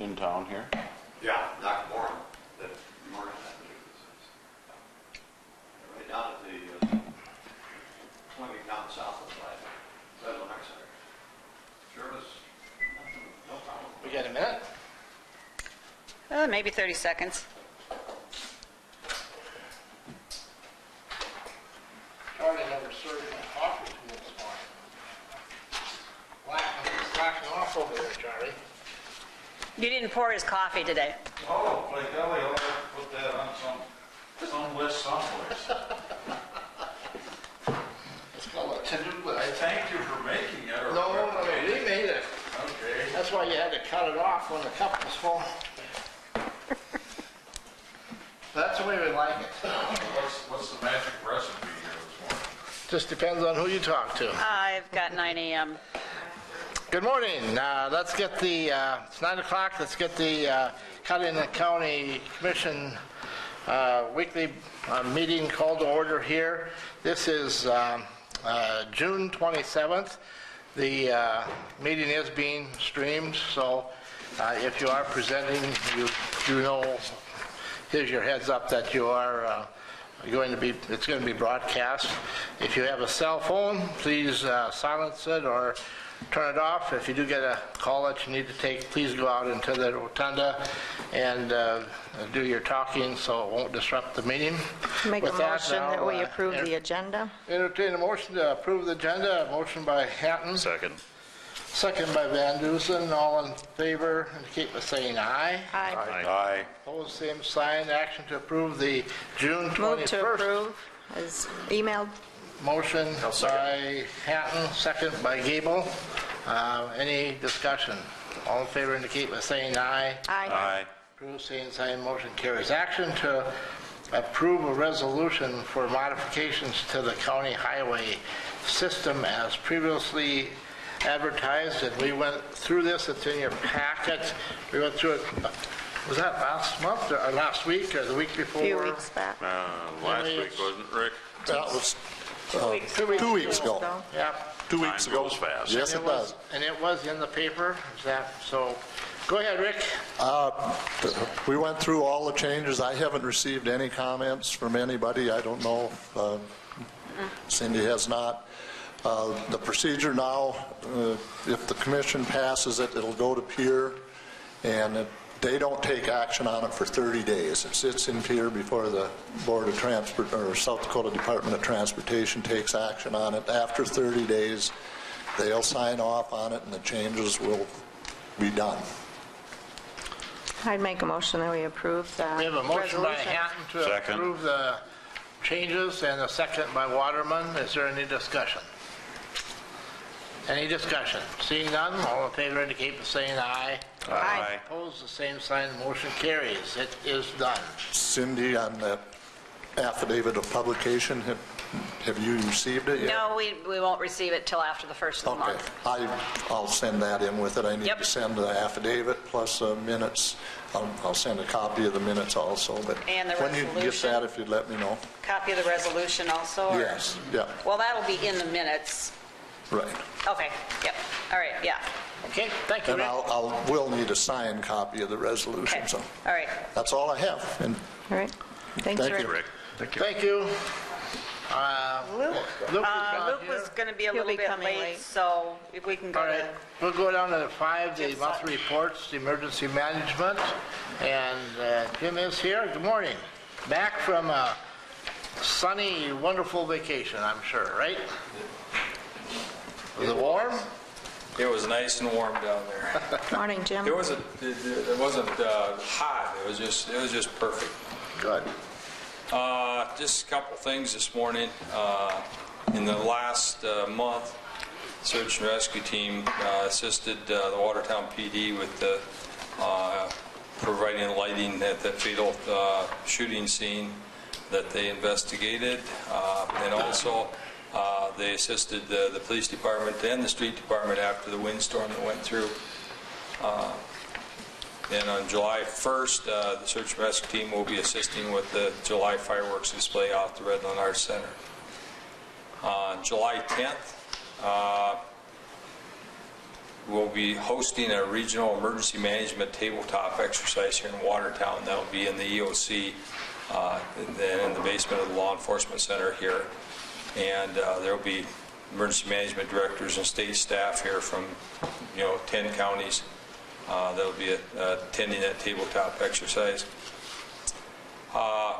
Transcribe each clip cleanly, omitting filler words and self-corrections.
in town here? Yeah, Dr. Moran. Moran. Right down at the clinic down south of the Redland Arts Center. Sure was no problem. We got a minute? Maybe 30 seconds. Charlie never served my coffee to me this morning. Slacking off over there, Charlie. You didn't pour his coffee today. Oh, by golly, I'll have to put that on some list someplace. It's called a to-do I list. thanked you for making it. No, he made it. Okay. That's why you had to cut it off when the cup was full. That's the way we like it. What's the magic recipe here this morning? Just depends on who you talk to. I've got 9 a.m. Good morning. Let's get the, it's 9 o'clock, let's get the Cudahy County Commission weekly meeting called to order here. This is June 27th. The meeting is being streamed, so if you are presenting, you know, here's your heads up that you are it's going to be broadcast. If you have a cell phone, please silence it or turn it off. If you do get a call that you need to take, please go out into the rotunda and do your talking so it won't disrupt the meeting. Make With a motion that we approve the agenda. Entertain a motion to approve the agenda. A motion by Hatton. Second. Second by Van Dusen. All in favor indicate by saying aye. Aye. Aye. Opposed, same sign. Action to approve the June 21st. Move to approve as emailed. Motion second. by Hatton, second by Gable. Any discussion? All in favor indicate by saying aye. Aye. Aye. Approve, same sign, motion carries. Action to approve a resolution for modifications to the county highway system as previously advertised, and we went through this. It's in your packet. We went through it, was that last month, or last week, or the week before? A few weeks back. Last week, wasn't it, Rick? That was 2 weeks ago. Yeah. 2 weeks Time ago. goes fast. Yes, it does. And it was in the paper. Is that so? Go ahead, Rick. We went through all the changes. I haven't received any comments from anybody. I don't know if Cindy has not. The procedure now, if the commission passes it, it'll go to Pier, and they don't take action on it for 30 days. It sits in Pier before the Board of Transport, or South Dakota Department of Transportation takes action on it. After 30 days, they'll sign off on it, and the changes will be done. I'd make a motion that we approve the We have a motion by resolution. Hatton to Second. approve the changes and a second by Waterman. Is there any discussion? Any discussion? Seeing none, all in favor indicate by saying aye. Aye. Opposed, the same sign, motion carries. It is done. Cindy, on that affidavit of publication, have you received it yet? No, we won't receive it till after the first of the Okay, month. I'll send that in with it. I need Yep. to send the affidavit plus minutes. I'll send a copy of the minutes also, but And the when you get resolution? that, if you'd let me know. Copy of the resolution also? or- Yes, yeah, Well, that'll be in the minutes. right. Okay, yep. All right, yeah. Okay, thank you, And Rick. will need a signed copy of the Okay, resolution, so all right. that's all I have. And All right. Thanks, Thank Rick. you. Rick. Thank you. Luke is Luke not here. was going to be a He'll little be bit coming late, late. so if we can go All right, to... we'll go down to 5, the Jim monthly Sutton. reports, the emergency management, and Jim is here. Good morning. Back from a sunny, wonderful vacation, I'm sure, right? Was it warm? It was nice and warm down there. Morning, Jim. It wasn't hot. It was just perfect. Good. Just a couple things this morning. In the last month, search and rescue team assisted the Watertown PD with providing lighting at the fatal shooting scene that they investigated, and also they assisted the police department and the street department after the windstorm that went through. And on July 1st, the search and rescue team will be assisting with the July fireworks display out at the Redland Arts Center. On July 10th, we'll be hosting a regional emergency management tabletop exercise here in Watertown. That will be in the EOC, then in the basement of the Law Enforcement Center here. And there will be emergency management directors and state staff here from 10 counties that will be attending that tabletop exercise.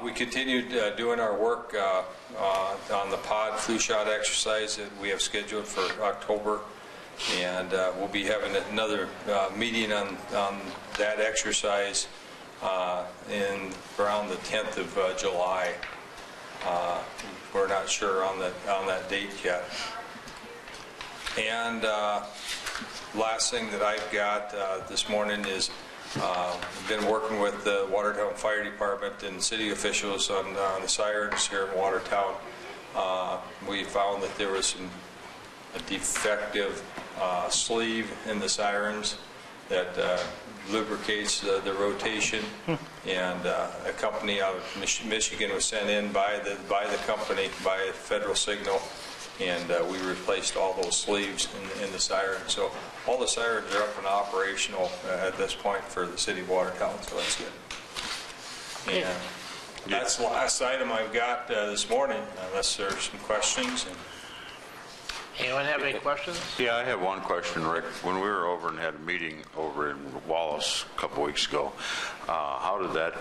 We continued doing our work on the pod flu shot exercise that we have scheduled for October, and we'll be having another meeting on that exercise in around the 10th of July. We're not sure on that date yet. And last thing that I've got this morning is I've been working with the Watertown Fire Department and city officials on the sirens here in Watertown. We found that there was a defective sleeve in the sirens that lubricates the rotation, and a company out of Michigan was sent in by the company, by Federal Signal, and we replaced all those sleeves in the siren. So all the sirens are up and operational at this point for the city of Watertown, so that's good. And that's the last item I've got this morning, unless there's some questions. Anyone have any questions? Yeah, I have one question, Rick. When we were over and had a meeting over in Wallace a couple weeks ago, how did that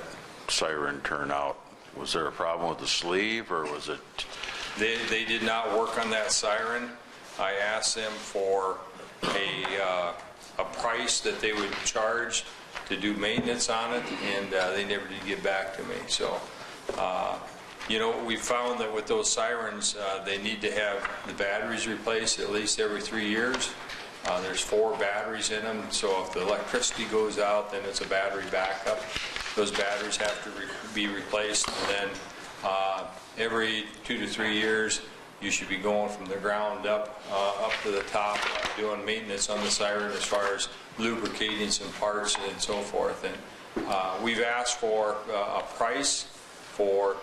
siren turn out? Was there a problem with the sleeve, or was it? They did not work on that siren. I asked them for a price that they would charge to do maintenance on it, and they never did get back to me. So, we found that with those sirens, they need to have the batteries replaced at least every 3 years. There's 4 batteries in them, so if the electricity goes out, then it's a battery backup. Those batteries have to be replaced, and then every 2 to 3 years, you should be going from the ground up to the top, doing maintenance on the siren as far as lubricating some parts and so forth. And we've asked for a price for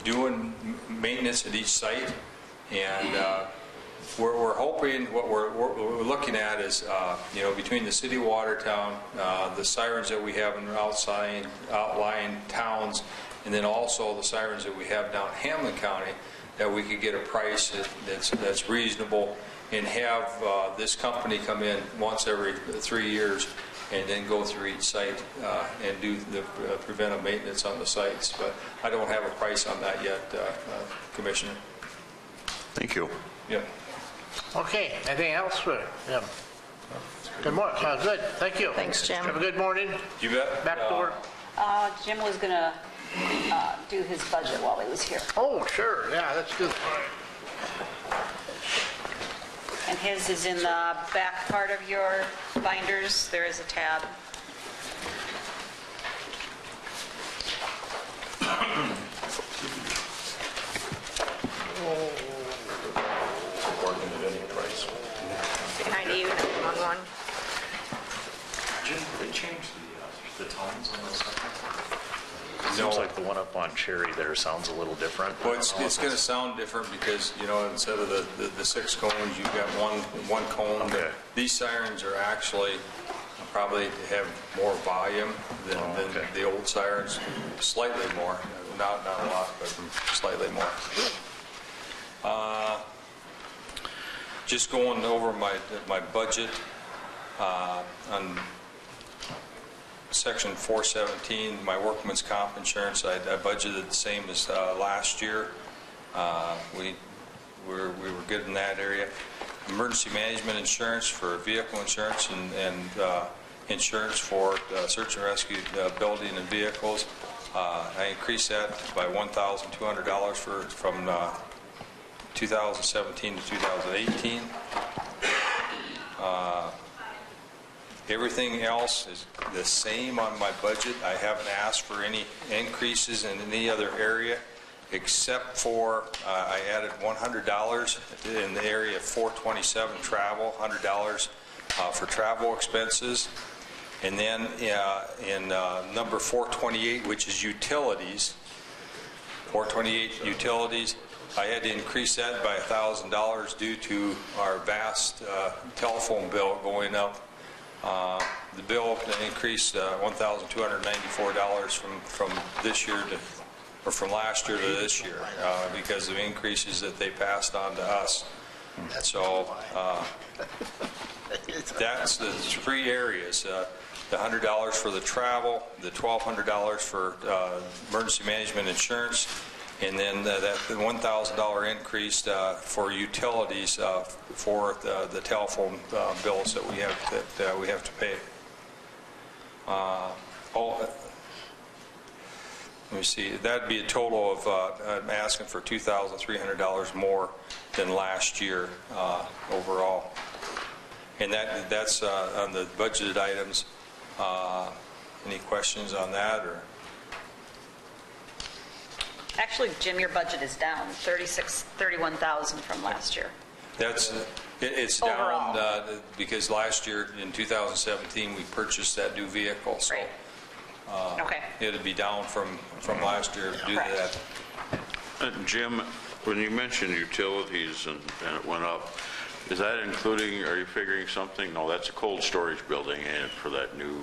doing maintenance at each site, and we're hoping, what we're looking at is, between the city of Watertown, the sirens that we have in outlying towns, and then also the sirens that we have down Hamlin County, that we could get a price that's reasonable, and have this company come in once every 3 years and then go through each site and do the preventive maintenance on the sites. But I don't have a price on that yet, Commissioner. Thank you. Yeah. Okay, anything else for Jim? Good morning. Good, thank you. Thanks, Jim. Have a good morning. You bet. Back to work. Jim was going to do his budget while he was here. Oh, sure, yeah, that's good. And his is in the back part of your binders. There is a tab. Behind you, wrong one. Jim, did they change the tones on those? No. Seems like the one up on Cherry there sounds a little different. Well, it's going to sound different because, instead of the 6 cones, you've got one cone. Okay. These sirens are actually probably have more volume than the old sirens, slightly more, not a lot, but slightly more. Just going over my budget on Section 417, my workman's comp insurance, I budgeted the same as last year. We were good in that area. Emergency management insurance for vehicle insurance and insurance for search and rescue building and vehicles. I increased that by $1,200 from 2017 to 2018. Everything else is the same on my budget. I haven't asked for any increases in any other area, except for I added $100 in the area of 427 travel, $100 for travel expenses. And then in number 428, which is utilities, 428 utilities, I had to increase that by $1,000 due to our vast telephone bill going up. The bill increased $1,294 from this year to, or from last year to this year, because of increases that they passed on to us. So that's the three areas. The $100 for the travel, the $1,200 for emergency management insurance, and then that $1,000 increase for utilities for the telephone bills that we have to pay. Let me see. That'd be a total of I'm asking for $2,300 more than last year overall, and that's on the budgeted items. Any questions on that? Or Actually, Jim, your budget is down 31,000 from last year. It's Overall. down because last year in 2017 we purchased that new vehicle, so Right. Okay. it'd be down from last year due to Correct. that. Jim, when you mentioned utilities and it went up, is that including, are you figuring something? No, that's a cold storage building and for that new...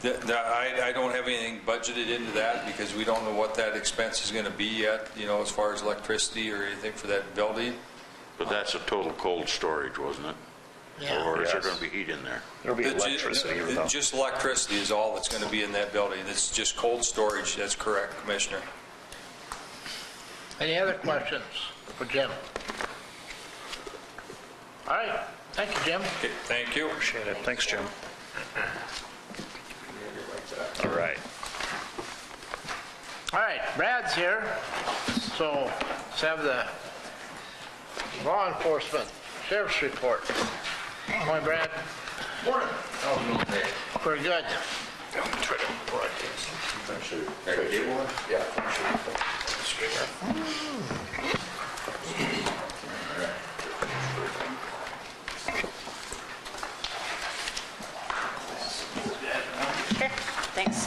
I don't have anything budgeted into that because we don't know what that expense is going to be yet, as far as electricity or anything for that building. But that's a total cold storage, wasn't it? Yeah. Or is there going to be heat in there? There'll be electricity. Just electricity is all that's going to be in that building. It's just cold storage. That's correct, Commissioner. Any other questions for Jim? All right, thank you, Jim. Okay, thank you. Appreciate it. Thanks, Jim. All right. All right, Brad's here, so let's have the law enforcement sheriff's report. Morning, Brad. Morning. How are you doing today? We're good. Yeah. Okay, thanks.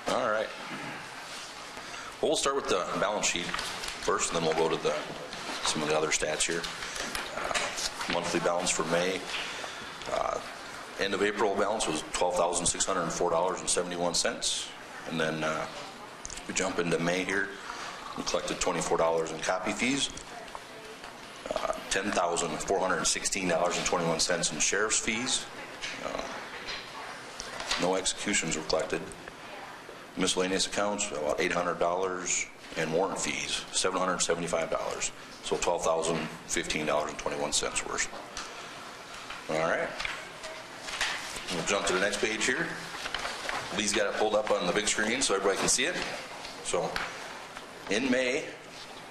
All right. Well, we'll start with the balance sheet first, and then we'll go to some of the other stats here. Monthly balance for May. End of April balance was $12,604.71. And then we jump into May here. We collected $24 in copy fees, $10,416.21 in sheriff's fees. No executions were collected. Miscellaneous accounts, about $800, and warrant fees, $775. So $12,015.21 worth. All right. We'll jump to the next page here. Lee's got it pulled up on the big screen so everybody can see it. So in May,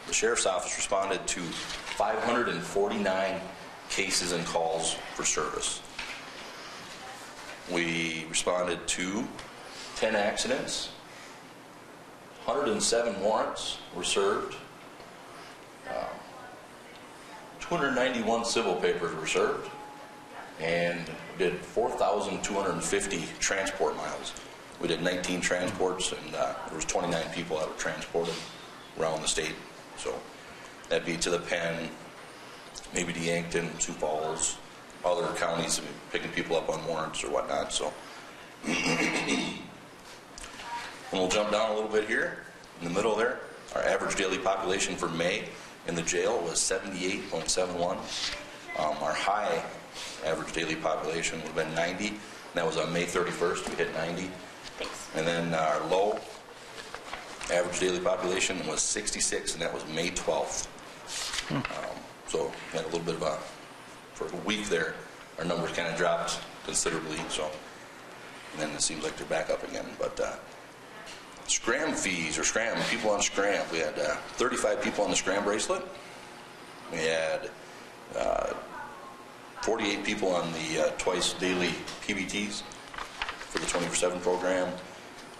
the sheriff's office responded to 549 cases and calls for service. We responded to 10 accidents, 107 warrants were served, 291 civil papers were served, and we did 4,250 transport miles. We did 19 transports, and there was 29 people that were transported around the state. So that'd be to the Penn, maybe to Yankton, Sioux Falls, other counties, picking people up on warrants or whatnot. So. And we'll jump down a little bit here. In the middle there, our average daily population for May in the jail was 78.71. Our high average daily population would have been 90. And that was on May 31st. We hit 90. Thanks. And then our low average daily population was 66, and that was May 12th. So we had a little bit of for a week there, our numbers kind of dropped considerably. So, and then it seems like they're back up again. But scram fees, or scram, people on scram. We had 35 people on the scram bracelet. We had 48 people on the twice daily PBTs for the 24/7 program.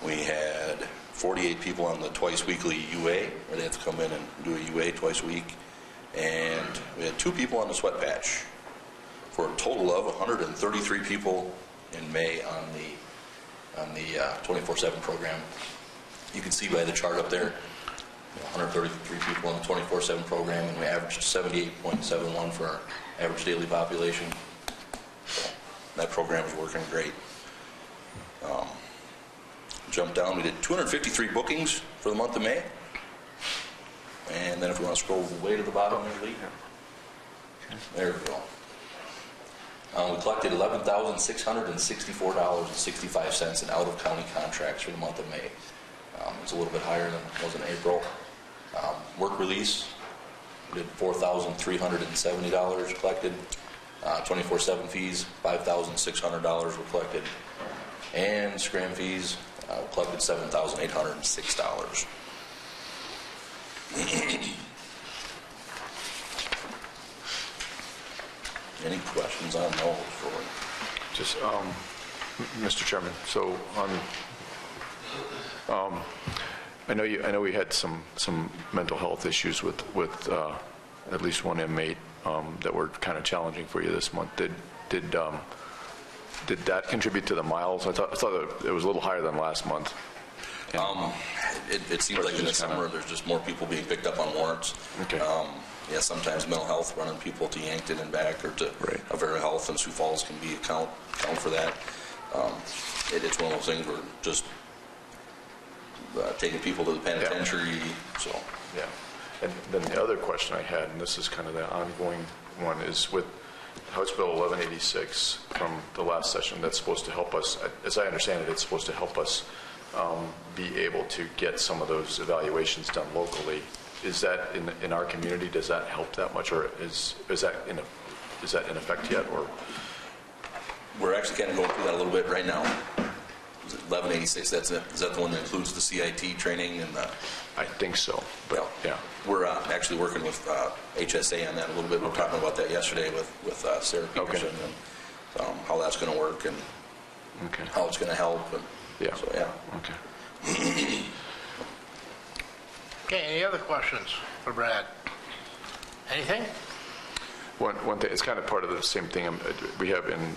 We had 48 people on the twice weekly UA, where they have to come in and do a UA twice a week. and we had 2 people on the sweat patch for a total of 133 people in May on the 24/7 program. You can see by the chart up there, 133 people in the 24/7 program, and we averaged 78.71 for our average daily population. So that program is working great. Jump down, we did 253 bookings for the month of May. And then if we want to scroll way to the bottom, there we go. We collected $11,664.65 in out-of-county contracts for the month of May. It's a little bit higher than it was in April. Work release, we did $4,370 collected. 24/7 fees, $5,600 were collected. And scram fees, collected $7,806. Any questions on those? Just, Mr. Chairman, so on, I know we had some mental health issues with at least one inmate that were kind of challenging for you this month. Did that contribute to the miles? I thought it was a little higher than last month. It seems like in the summer there's just more people being picked up on warrants. Okay. Yeah, sometimes mental health running people to Yankton and back, or to Avera Health and Sioux Falls can be account for that. It's one of those things where just taking people to the penitentiary. So yeah. And then the other question I had, and this is kind of the ongoing one, is with House Bill 1186 from the last session that's supposed to help us, as I understand it, it's supposed to help us be able to get some of those evaluations done locally. Is that in our community? Does that help that much, or is that in effect yet? Or we're actually kind of going through that a little bit right now. 1186. Is that the one that includes the CIT training and the? I think so. But yeah. We're actually working with HSA on that a little bit. We were talking about that yesterday with Sarah Peterson and how that's going to work and how it's going to help. And yeah. So yeah. Okay. Okay. Any other questions for Brad? Anything? One thing. It's kind of part of the same thing. We have in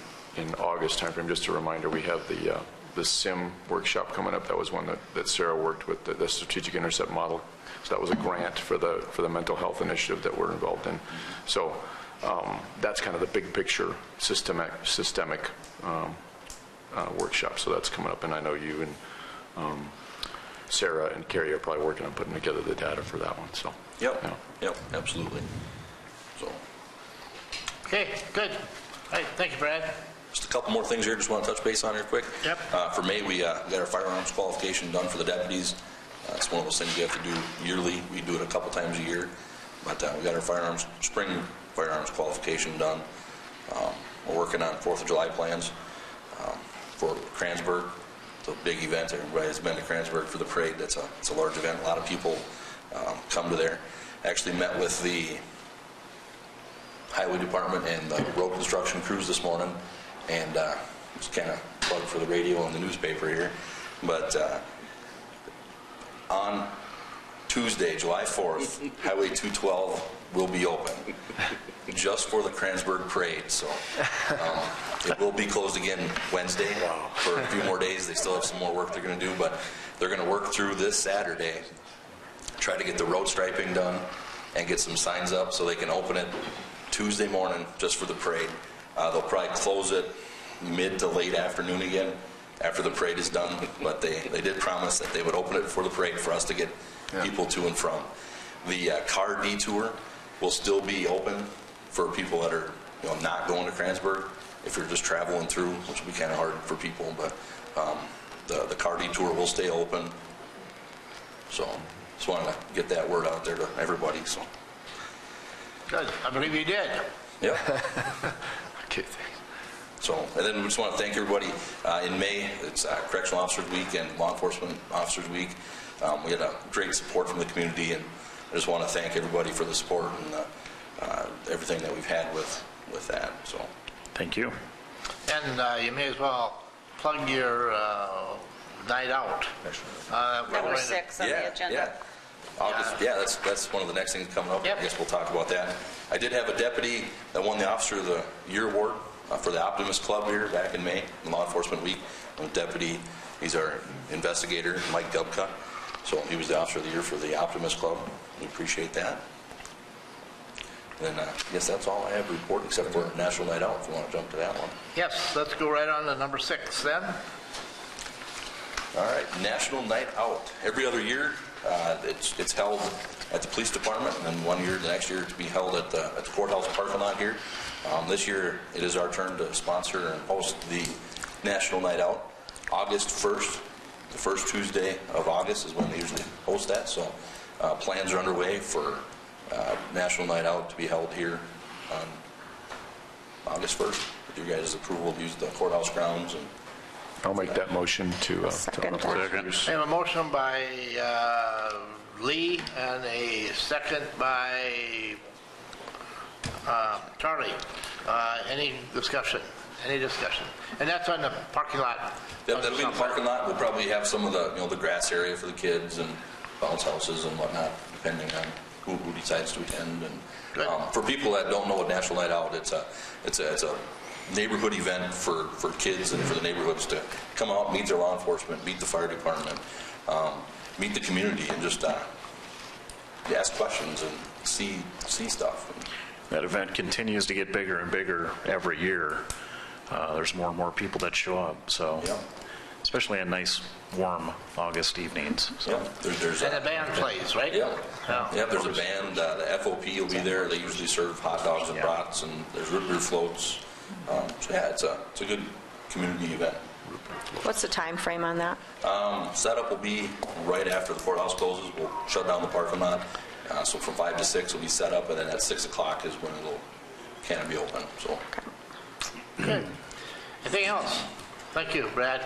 August timeframe. Just a reminder, we have the SIM workshop coming up. That was one that Sarah worked with, the strategic intercept model. So that was a grant for the mental health initiative that we're involved in. So that's kind of the big picture systemic workshop. So that's coming up, and I know you and Sarah and Carrie are probably working on putting together the data for that one. So yep, absolutely. So okay, good. All right, thank you, Brad. Just a couple more things here. Just want to touch base on here quick. Yep. For May, we got our firearms qualification done for the deputies. It's one of those things you have to do yearly. We do it a couple times a year, but we got our spring firearms qualification done. We're working on 4th of July plans for Kranzberg. It's a big event. Everybody has been to Kranzberg for the parade. It's a large event. A lot of people come to there. Actually met with the highway department and the road construction crews this morning, and just kind of plug for the radio and the newspaper here. But on Tuesday, July 4th, Highway 212 will be open just for the Kranzberg parade. So it will be closed again Wednesday for a few more days. They still have some more work they're going to do, but they're going to work through this Saturday, try to get the road striping done and get some signs up so they can open it Tuesday morning just for the parade. They'll probably close it mid to late afternoon again after the parade is done, but they did promise that they would open it for the parade for us to get people to and from. The car detour will still be open for people that are not going to Kranzberg. If you're just traveling through, which will be kind of hard for people, but the car detour will stay open. So just wanted to get that word out there to everybody. So good. I believe you did. Yep. Okay. So, and then we just want to thank everybody. In May, it's Correctional Officers Week and Law Enforcement Officers Week. We had a great support from the community, and I just want to thank everybody for the support and everything that we've had with that. So, thank you. And you may as well plug your night out. Number 6 on the agenda. August, yeah, that's one of the next things coming up. Yep. I guess we'll talk about that. I did have a deputy that won the Officer of the Year award for the Optimist Club here back in May, in Law Enforcement Week. A deputy, he's our investigator, Mike Dubka. So he was the Officer of the Year for the Optimist Club. We appreciate that. And I guess that's all I have to report, except for National Night Out, if you want to jump to that one. Yes, let's go right on to number 6 then. All right, National Night Out. Every other year, it's held at the police department, and then the next year, to be held at the courthouse parking lot here. This year, it is our turn to sponsor and host the National Night Out. August 1st, the first Tuesday of August is when they usually host that. So plans are underway for National Night Out to be held here on August 1st. With your guys' approval to use the courthouse grounds. And I'll make that motion to... Second. I have a motion by Lee and a second by Charlie. Any discussion? Any discussion? And that's on the parking lot. That'll be in the parking lot. We'll probably have some of the, the grass area for the kids and bounce houses and whatnot, depending on who decides to attend. And for people that don't know what National Night Out, it's a neighborhood event for kids and for the neighborhoods to come out, meet their law enforcement, meet the fire department, meet the community, and just ask questions and see stuff. That event continues to get bigger and bigger every year. There's more and more people that show up, so especially on nice, warm August evenings. So. There's and the band plays, right? Yeah, there's a band. The FOP will be there. They usually serve hot dogs and brats, and there's root beer floats. So it's a good community event. What's the time frame on that? Setup will be right after the courthouse closes. We'll shut down the parking lot. So from 5 to 6 will be set up, and then at 6 o'clock is when it'll kind of be open. So. Good. Anything else? Thank you, Brad.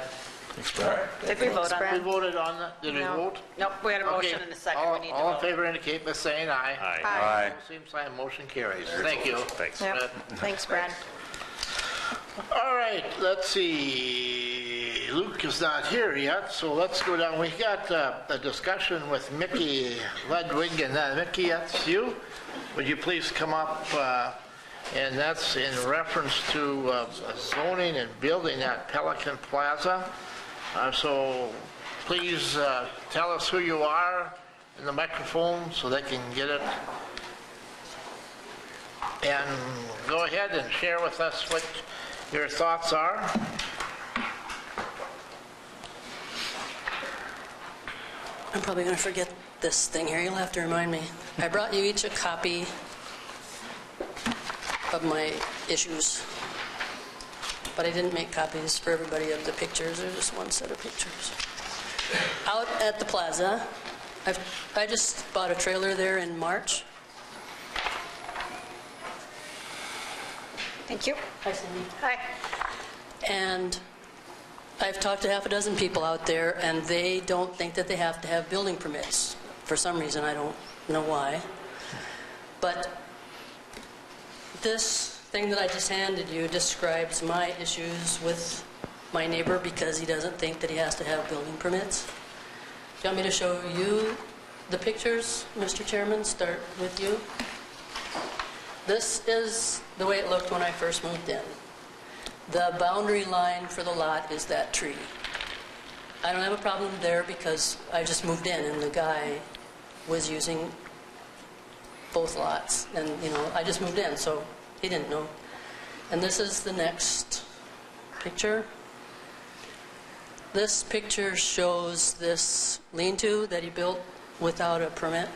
All right. Did we vote on We that? voted on that. Did we vote? Nope, we had a motion Okay. and a second. We need to All in vote. favor indicate by saying aye. Aye. All same sign, motion carries. Thank you. Thanks. Yep. Brad. Thanks, Brad. All right, let's see. Luke is not here yet, so let's go down. We got a discussion with Mickey Ludwig, and Mickey, that's you. Would you please come up? And that's in reference to zoning and building at Pelican Plaza. So please tell us who you are in the microphone so they can get it. And go ahead and share with us what your thoughts are. I'm probably going to forget this thing here. You'll have to remind me. I brought you each a copy of my issues, but I didn't make copies for everybody of the pictures. There's just one set of pictures. Out at the plaza, I just bought a trailer there in March. Thank you. Hi, Cindy. Hi. And I've talked to half a dozen people out there, and they don't think that they have to have building permits. For some reason, I don't know why. But this thing that I just handed you describes my issues with my neighbor because he doesn't think that he has to have building permits. Do you want me to show you the pictures, Mr. Chairman? Start with you. This is the way it looked when I first moved in. The boundary line for the lot is that tree. I don't have a problem there because I just moved in and the guy was using both lots. And, I just moved in, so he didn't know. And this is the next picture. This picture shows this lean-to that he built without a permit.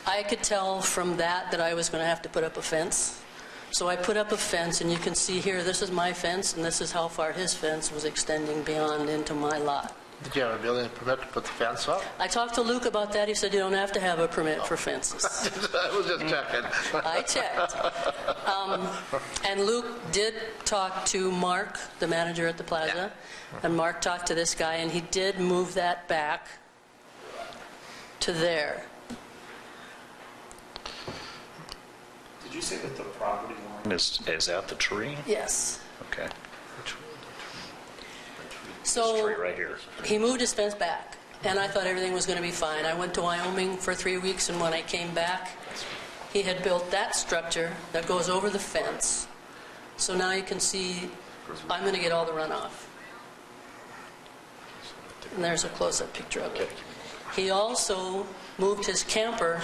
I could tell from that I was going to have to put up a fence. So I put up a fence, and you can see here, this is my fence, and this is how far his fence was extending beyond into my lot. Did you have a building permit to put the fence up? I talked to Luke about that. He said you don't have to have a permit for fences. I was just checking. I checked. And Luke did talk to Mark, the manager at the plaza, and Mark talked to this guy, and he did move that back to there. Did you say that the property line is at the tree? Yes. Okay. So This tree right here. he moved his fence back. and I thought everything was going to be fine. I went to Wyoming for 3 weeks, and when I came back, he had built that structure that goes over the fence. So now you can see I'm going to get all the runoff. And there's a close-up picture of it. He also moved his camper,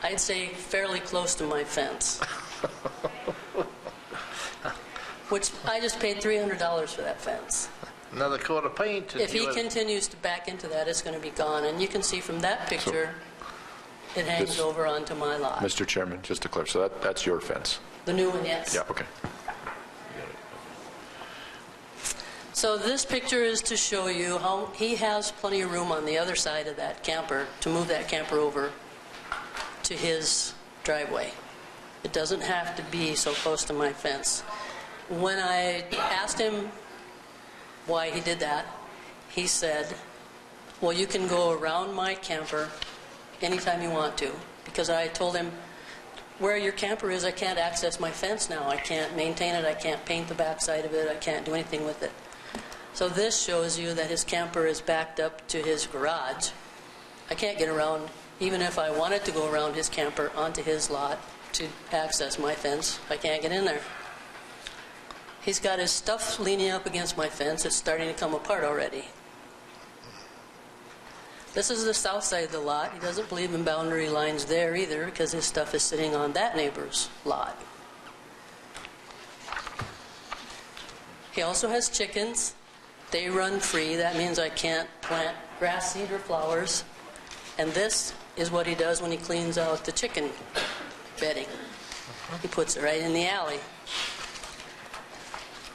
I'd say, fairly close to my fence. Which I just paid $300 for that fence. Another coat of paint. If he continues to back into that, it's going to be gone. And you can see from that picture, it hangs over onto my lot. Mr. Chairman, just to clarify, so that's your fence? The new one, yes. Yeah, okay. So this picture is to show you how he has plenty of room on the other side of that camper to move that camper over to his driveway. It doesn't have to be so close to my fence. When I asked him why he did that, he said, well, you can go around my camper anytime you want to. Because I told him, where your camper is, I can't access my fence now. I can't maintain it. I can't paint the backside of it. I can't do anything with it. So this shows you that his camper is backed up to his garage. I can't get around, even if I wanted to go around his camper onto his lot to access my fence. I can't get in there. He's got his stuff leaning up against my fence. It's starting to come apart already. This is the south side of the lot. He doesn't believe in boundary lines there either because his stuff is sitting on that neighbor's lot. He also has chickens. They run free. That means I can't plant grass seed or flowers. And this is what he does when he cleans out the chicken bedding. He puts it right in the alley.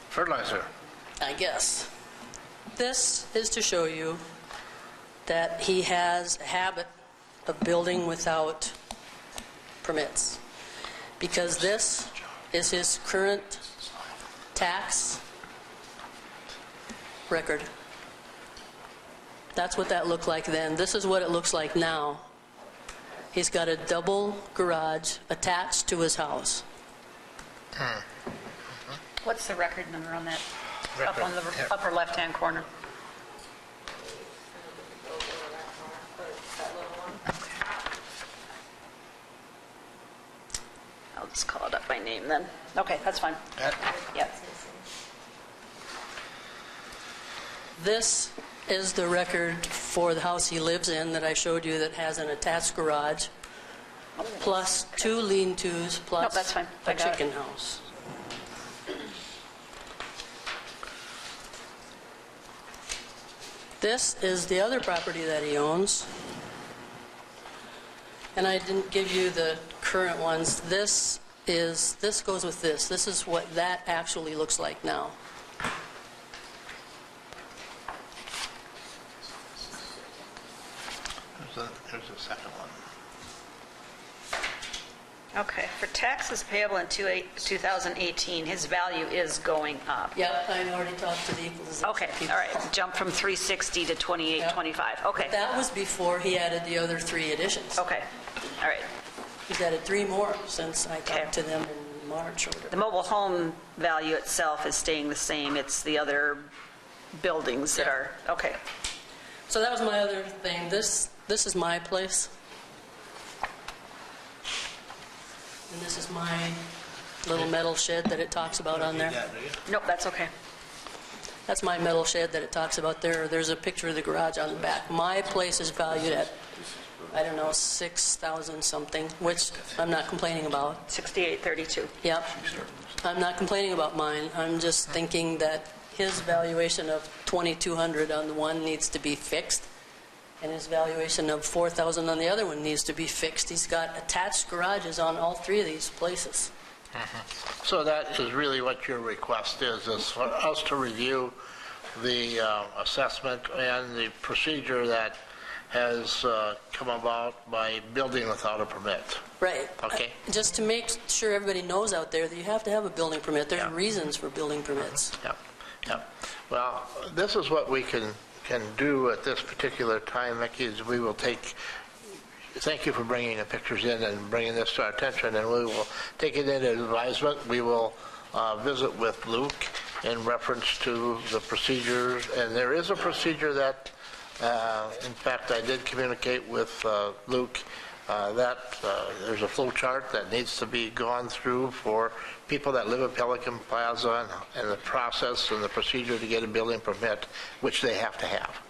Fertilizer. I guess. This is to show you that he has a habit of building without permits. Because this is his current tax record. That's what that looked like then. This is what it looks like now. He's got a double garage attached to his house. What's the record number on that? Up on the upper left-hand corner. I'll just call it up by name then. Okay, that's fine. Yep. This is the record for the house he lives in that I showed you that has an attached garage, plus 2 lean-tos, plus Nope, that's fine. I a got it. chicken house. This is the other property that he owns. And I didn't give you the current ones. This goes with this. This is what that actually looks like now. Here's the second one. Okay, for taxes payable in 2018, his value is going up. Yep, I already talked to the equalization Okay, people. all right, jump from 360 to 2825. Okay, That was before he added the other 3 additions. okay, all right. He's added 3 more since I talked to them in March or The whatever. mobile home value itself is staying the same. It's the other buildings that are, okay. So that was my other thing. This is my place. And this is my little metal shed that it talks about on there. Nope, that's okay. That's my metal shed that it talks about there. There's a picture of the garage on the back. My place is valued at, I don't know, 6,000 something, which I'm not complaining about. 6832. Yep. I'm not complaining about mine. I'm just thinking that his valuation of 2,200 on the one needs to be fixed, and his valuation of 4,000 on the other one needs to be fixed. He's got attached garages on all 3 of these places. So that is really what your request is for us to review the assessment and the procedure that has come about by building without a permit. Right. Okay. Just to make sure everybody knows out there that you have to have a building permit. There's reasons for building permits. Yep. Well, this is what we can do at this particular time, Mickey, is we will thank you for bringing the pictures in and bringing this to our attention, and we will take it into advisement. We will visit with Luke in reference to the procedures, and there is a procedure that In fact, I did communicate with Luke that there's a flow chart that needs to be gone through for people that live at Pelican Plaza and the process and the procedure to get a building permit, which they have to have.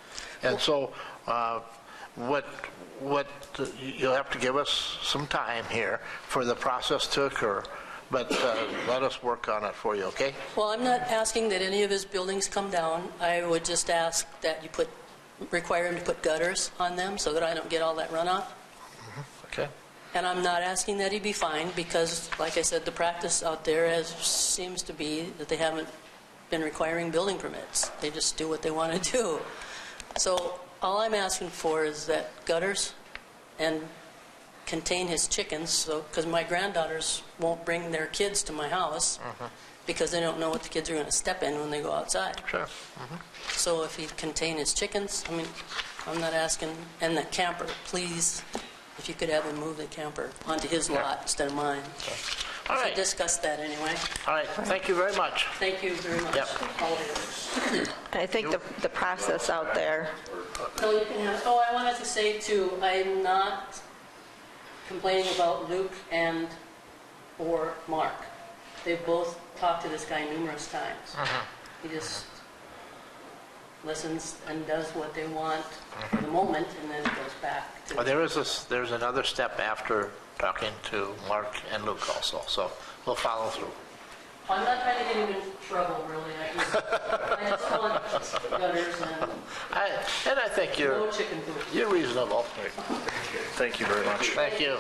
And so what you'll have to give us some time here for the process to occur, but let us work on it for you, okay? Well, I'm not asking that any of his buildings come down. I would just ask that you require him to put gutters on them so that I don't get all that runoff. Okay. And I'm not asking that he be fined because, like I said, the practice out there seems to be that they haven't been requiring building permits. They just do what they want to do. So all I'm asking for is that gutters and contain his chickens, because my granddaughters won't bring their kids to my house because they don't know what the kids are going to step in when they go outside. Sure. So if he'd contain his chickens, I mean, I'm not asking, and the camper, please, if you could have him move the camper onto his lot instead of mine. All right. So discuss that anyway. All right. Thank you very much. Thank you very much. Yep. I think the process out there, So you can have, I wanted to say too, I'm not complaining about Luke or Mark. They've both talked to this guy numerous times. He just listens and does what they want for the moment, and then goes back to... Well, there's another step after talking to Mark and Luke also, so we'll follow through. I'm not trying to get him in trouble, really. I just want gutters and I think no chicken coop. you're reasonable. Thank you very much. Thank you.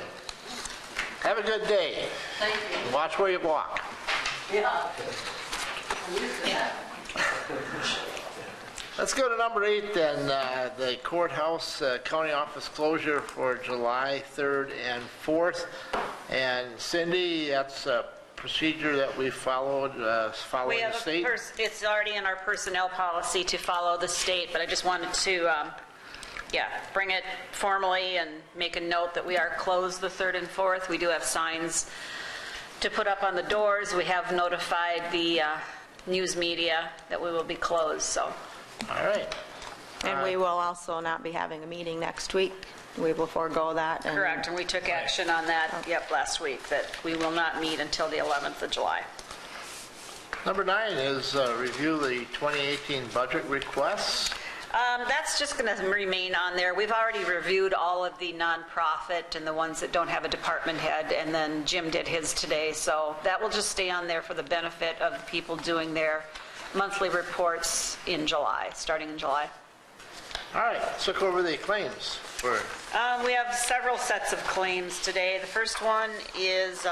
Have a good day. Thank you. Watch where you walk. Yeah. I'm used to that. Let's go to number 8 then, the courthouse county office closure for July 3rd and 4th. And Cindy, that's a procedure that we followed following the state? It's already in our personnel policy to follow the state, but I just wanted to, bring it formally and make a note that we are closed the 3rd and 4th. We do have signs to put up on the doors. We have notified the news media that we will be closed, so. All right. and we will also not be having a meeting next week. We will forego that. And Correct, and we took action on that, last week, that we will not meet until the 11th of July. Number 9 is review the 2018 budget requests. That's just going to remain on there. We've already reviewed all of the nonprofit and the ones that don't have a department head, and then Jim did his today, so that will just stay on there for the benefit of people doing their monthly reports in July, starting in July. All right, let's look over the claims. We have several sets of claims today. The first one is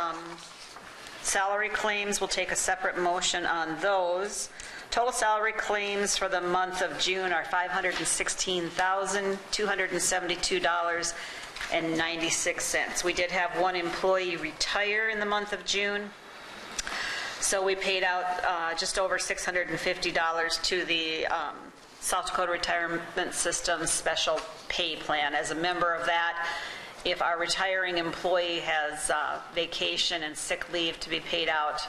salary claims. We'll take a separate motion on those. Total salary claims for the month of June are $516,272.96. We did have one employee retire in the month of June, so we paid out just over $650 to the South Dakota Retirement System Special Pay Plan. As a member of that, if our retiring employee has vacation and sick leave to be paid out,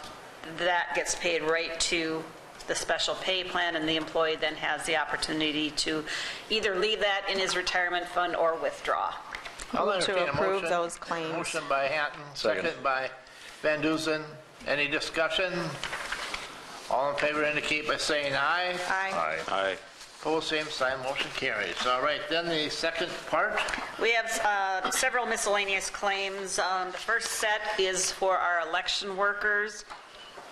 that gets paid right to the special pay plan, and the employee then has the opportunity to either leave that in his retirement fund or withdraw. I'll Move to entertain a approve motion. those claims. Motion by Hatton, second by Van Dusen. Any discussion? All in favor indicate by saying aye. Aye. Aye. Opposed, same sign, motion carries. All right, then the second part. We have several miscellaneous claims. The first set is for our election workers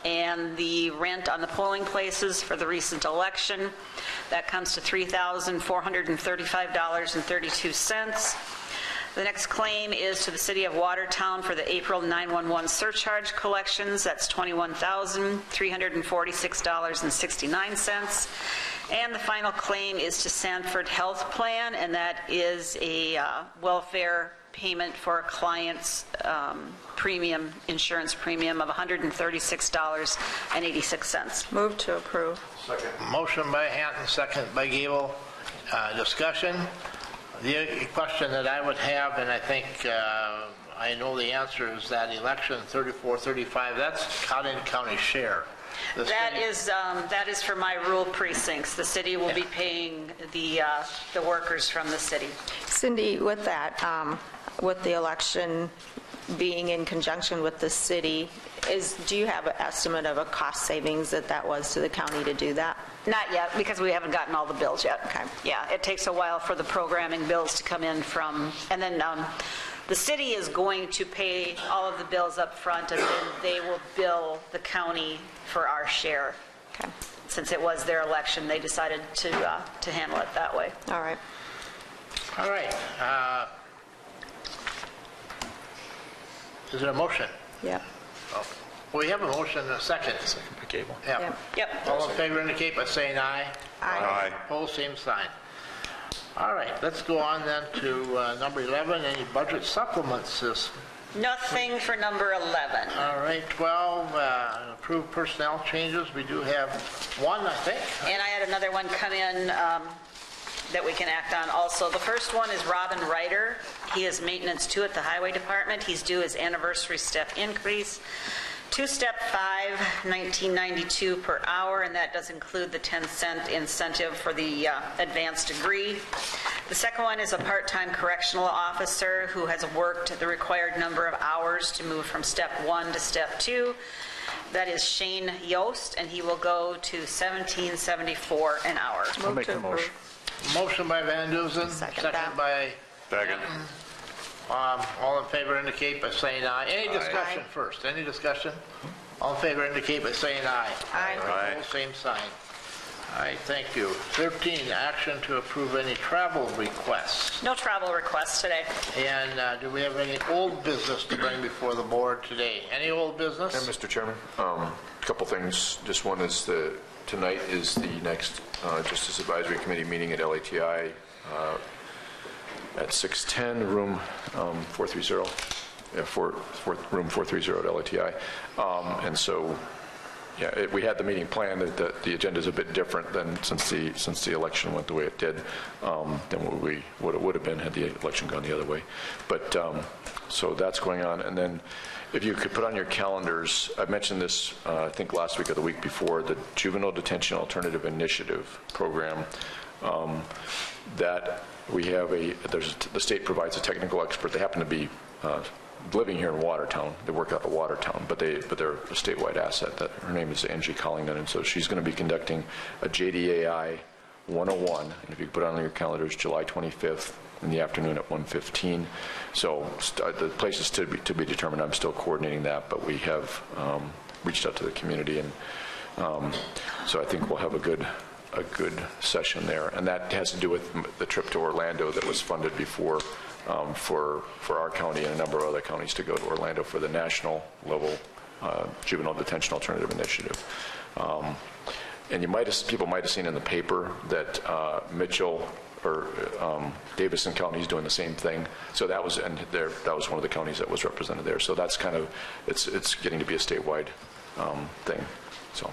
and the rent on the polling places for the recent election. That comes to $3,435.32. The next claim is to the City of Watertown for the April 911 surcharge collections. That's $21,346.69. And the final claim is to Sanford Health Plan, and that is a welfare payment for a client's insurance premium of $136.86. Move to approve. Motion by Hatton, second by Gable. Discussion. The question that I would have, and I think I know the answer, is that election 34-35, that's county share. the That city? is for my rural precincts. The city will be paying the workers from the city. Cindy, with that, with the election being in conjunction with the city, do you have an estimate of a cost savings that was to the county to do that? Not yet, because we haven't gotten all the bills yet. Okay. Yeah, it takes a while for the programming bills to come in from, and then the city is going to pay all of the bills up front, and then they will bill the county for our share. Okay. Since it was their election, they decided to handle it that way. All right. All right. Is there a motion? Yep. Oh, we have a motion and a second. Second by Gable. Yeah. Yep. Yep. All in favor indicate by saying aye. Aye. Opposed, same sign. All right, let's go on then to number 11, any budget supplements this. Nothing for number 11. All right, 12, approved personnel changes. We do have one, I think. And I had another one come in that we can act on also. The first one is Robin Ryder. He is maintenance 2 at the Highway Department. He's due his anniversary step increase. 2 step 5, $19.92 per hour, and that does include the 10-cent incentive for the advanced degree. The second one is a part-time correctional officer who has worked the required number of hours to move from step 1 to step 2. That is Shane Yost, and he will go to $17.74 an hour. I'll make the motion. Motion by Van Duzen, Second second that. by, Second. all in favor indicate by saying aye. Any discussion first? Any discussion? All in favor indicate by saying aye. Aye. Aye. Opposed, same sign. All right, thank you. 13, action to approve any travel requests. No travel requests today. And do we have any old business to bring before the board today? Any old business? Mr. Chairman, a couple things. Just one is tonight is the next Justice Advisory Committee meeting at LATI at 610, room 430, room 430 at LATI. And so, yeah, we had the meeting planned. The agenda is a bit different than since the election went the way it did than what it would have been had the election gone the other way. But so that's going on. And then if you could put on your calendars, I mentioned this I think last week or the week before, the Juvenile Detention Alternative Initiative program. That we have the state provides a technical expert. They happen to be living here in Watertown. They work out of Watertown, but they're a statewide asset. Her name is Angie Collington, and so she's going to be conducting a JDAI 101, and if you could put it on your calendars, July 25th in the afternoon at 1:15. So the place is to be determined. I'm still coordinating that, but we have reached out to the community, and so I think we'll have a good session there, and that has to do with the trip to Orlando that was funded before for our county and a number of other counties to go to Orlando for the national level Juvenile Detention Alternative Initiative. And people might have seen in the paper that Mitchell or Davidson County is doing the same thing. So that was one of the counties that was represented there. So that's kind of it's getting to be a statewide thing. So.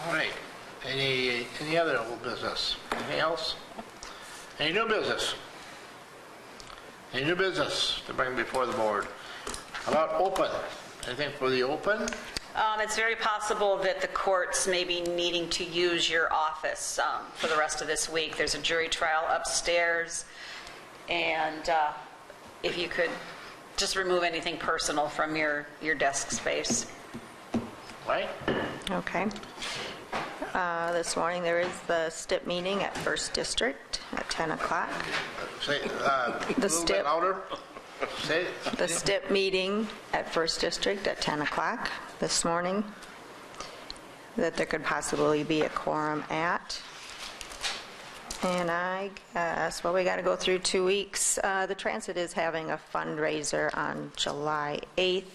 All right. Any other old business? Anything else? Any new business? Any new business to bring before the board? How about open? Anything for the open? It's very possible that the courts may be needing to use your office for the rest of this week. There's a jury trial upstairs, and if you could just remove anything personal from your desk space. Right? Okay. This morning there is the STIP meeting at 1st District at 10 o'clock. Say a little bit louder. Say it. The STIP meeting at 1st District at 10 o'clock this morning that there could possibly be a quorum at. And I guess, well, we got to go through 2 weeks. The Transit is having a fundraiser on July 8th.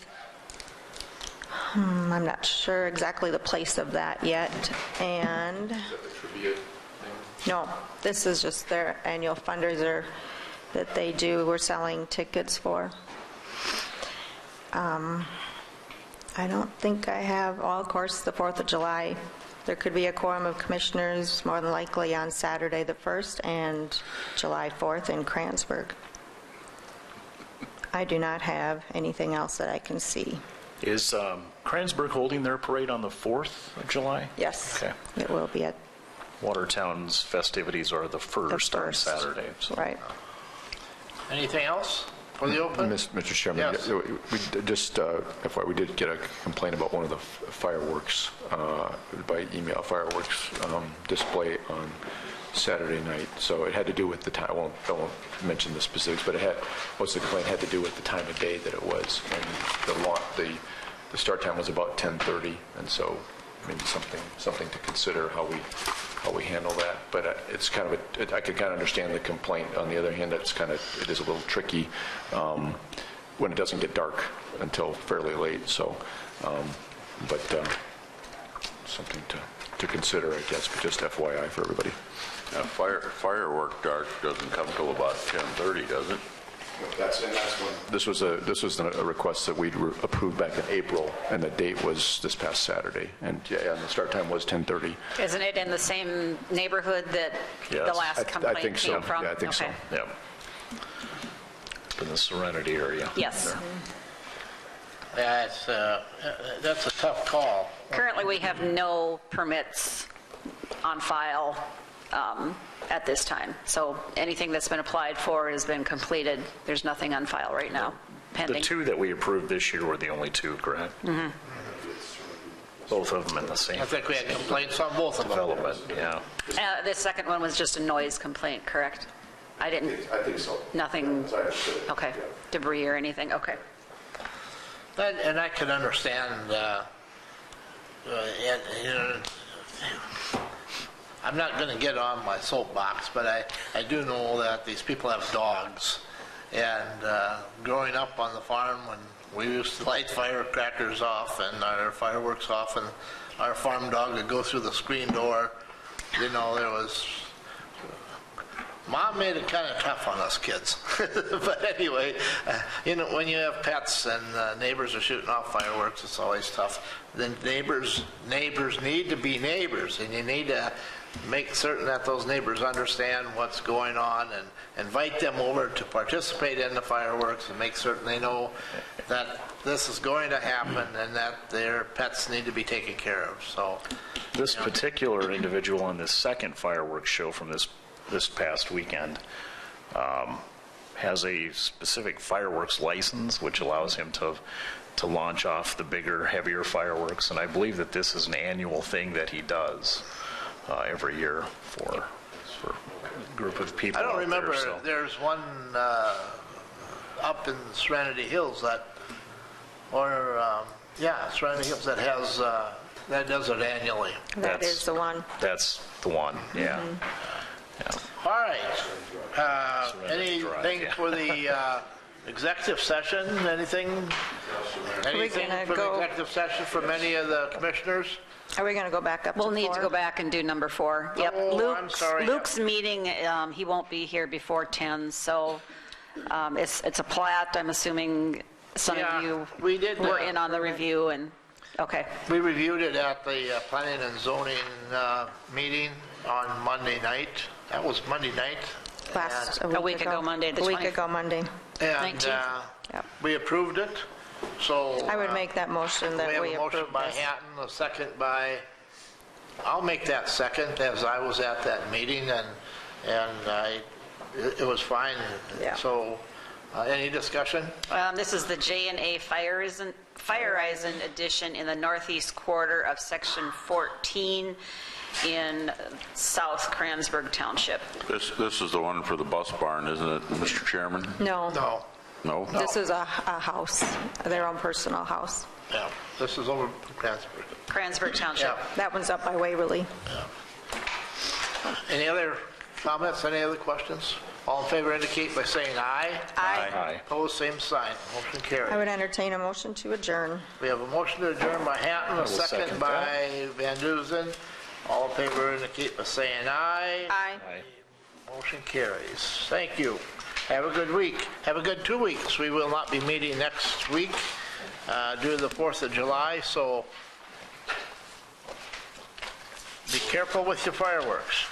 I'm not sure exactly the place of that yet. And Is that the trivia thing? no, this is just their annual fundraiser that they do. We're selling tickets for. I don't think I have, well, of course, the 4th of July. There could be a quorum of commissioners more than likely on Saturday the 1st and July 4th in Kranzberg. I do not have anything else that I can see. Is Kransberg holding their parade on the 4th of July? Yes. Okay. It will be at Watertown's festivities are the first on Saturday. So. right. Anything else for the open? Mr. Chairman, Yes. we just, FYI, we did get a complaint about one of the fireworks by email, fireworks display on Saturday night. So it had to do with the time. I won't mention the specifics, but most of the complaint had to do with the time of day that it was. And the start time was about 10:30, and so maybe something to consider how we handle that. But it's kind of I could kind of understand the complaint. On the other hand, it is a little tricky when it doesn't get dark until fairly late. So, but something to consider, I guess. But just FYI for everybody. Firework dark doesn't come till about 10:30, does it? That's when this was a request that we'd approved back in April, and the date was this past Saturday, and the start time was 10:30. Isn't it in the same neighborhood that the last complaint I think so. came from? Yeah, I think so. Okay. Yep. In the Serenity area. Yes. Yeah, that's a tough call. Currently, we have no permits on file at this time. So anything that's been applied for has been completed. There's nothing on file right now pending. The two that we approved this year were the only two, correct? Mm-hmm. Both of them in the same I think we had complaints on both of them. development, yeah. The second one was just a noise complaint, correct? I think so. Nothing, okay, debris or anything, okay. And I can understand, I'm not going to get on my soapbox, but I do know that these people have dogs. And growing up on the farm, when we used to light firecrackers off and our fireworks off, and our farm dog would go through the screen door, there was... Mom made it kind of tough on us kids. But anyway, when you have pets and neighbors are shooting off fireworks, it's always tough. Then neighbors need to be neighbors, and you need to make certain that those neighbors understand what's going on and invite them over to participate in the fireworks and make certain they know that this is going to happen and that their pets need to be taken care of. So, this particular individual on this second fireworks show from this past weekend has a specific fireworks license, which allows him to launch off the bigger, heavier fireworks. And I believe that this is an annual thing that he does every year for a group of people. I don't remember. There, so. There's one up in Serenity Hills Serenity Hills that has that does it annually. That is the one. That's the one. Yeah. Mm-hmm. Yeah. All right. Anything for the executive session? Anything from the executive session from any of the commissioners? Are we going to go back up to 4? We'll need to go back and do number 4. Yep. Oh, I'm sorry. Luke's meeting, he won't be here before 10, so it's a plat. I'm assuming some of you were in on the review, and okay. We reviewed it at the planning and zoning meeting on Monday night. That was Monday night. A week ago Monday, the 20th. A week ago Monday. And 19th. Yep. we approved it. So I would make that motion that we have a motion approve by this. Hatton, a second by, I'll make that second, as I was at that meeting, and it was fine. Yeah. So, any discussion? This is the J&A Fire Eisen edition in the northeast quarter of Section 14 in South Kransberg Township. This is the one for the bus barn, isn't it, Mr. Chairman? No. No. No? This is a house, their own personal house. Yeah, this is over Kransberg. Kransberg Township. Yeah. That one's up by Waverly. Any other comments, any other questions? All in favor indicate by saying aye. Aye. Opposed, same sign. Motion I carried. would entertain a motion to adjourn. We have a motion to adjourn by Hatton, a second by Van Duzen. All in favor indicate by saying aye. Aye. Motion carries. Thank you. Have a good week. Have a good 2 weeks. We will not be meeting next week due to the 4th of July, so be careful with your fireworks.